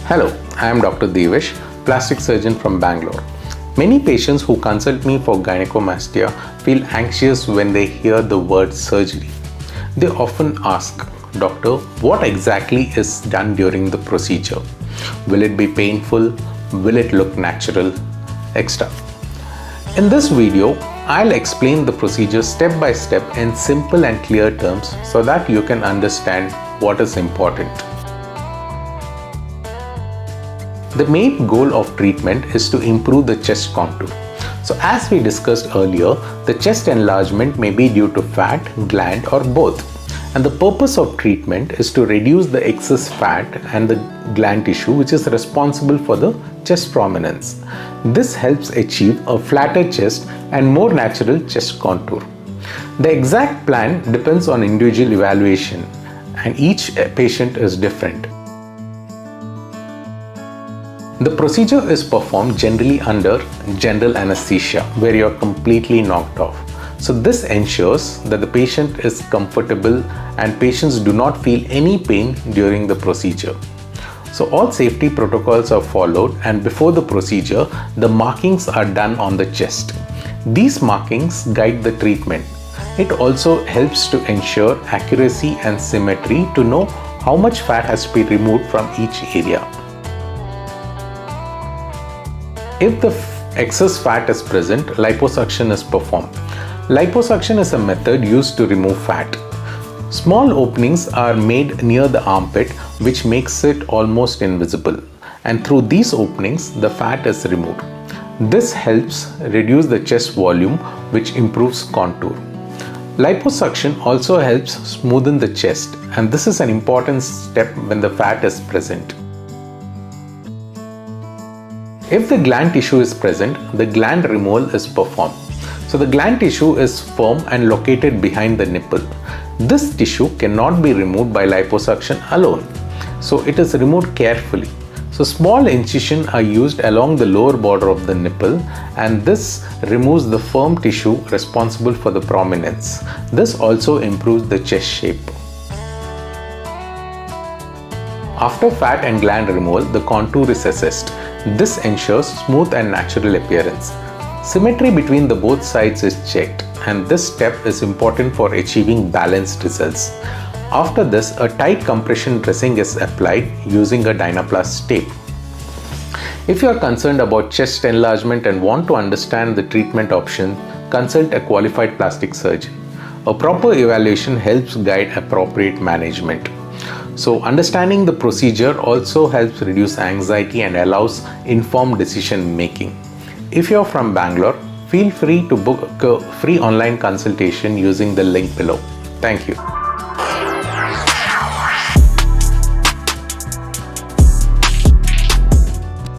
Hello, I am Dr. Deevish, plastic surgeon from Bangalore. Many patients who consult me for gynaecomastia feel anxious when they hear the word surgery. They often ask, Doctor, what exactly is done during the procedure? Will it be painful? Will it look natural? Etc. In this video, I'll explain the procedure step by step in simple and clear terms so that you can understand what is important. The main goal of treatment is to improve the chest contour. So as we discussed earlier, the chest enlargement may be due to fat, gland or both. And the purpose of treatment is to reduce the excess fat and the gland tissue which is responsible for the chest prominence. This helps achieve a flatter chest and more natural chest contour. The exact plan depends on individual evaluation and each patient is different. The procedure is performed generally under general anesthesia where you are completely knocked off. So this ensures that the patient is comfortable and patients do not feel any pain during the procedure. So all safety protocols are followed, and before the procedure, the markings are done on the chest. These markings guide the treatment. It also helps to ensure accuracy and symmetry to know how much fat has to be removed from each area. If the excess fat is present, liposuction is performed. Liposuction is a method used to remove fat. Small openings are made near the armpit which makes it almost invisible, and through these openings the fat is removed. This helps reduce the chest volume which improves contour. Liposuction also helps smoothen the chest, and this is an important step when the fat is present. If the gland tissue is present, the gland removal is performed. So the gland tissue is firm and located behind the nipple. This tissue cannot be removed by liposuction alone. So it is removed carefully. So small incisions are used along the lower border of the nipple, and this removes the firm tissue responsible for the prominence. This also improves the chest shape. After fat and gland removal, the contour is assessed. This ensures smooth and natural appearance. Symmetry between the both sides is checked, and this step is important for achieving balanced results. After this, a tight compression dressing is applied using a Dynaplast tape. If you are concerned about chest enlargement and want to understand the treatment option, consult a qualified plastic surgeon. A proper evaluation helps guide appropriate management. So understanding the procedure also helps reduce anxiety and allows informed decision making. If you are from Bangalore, feel free to book a free online consultation using the link below. Thank you.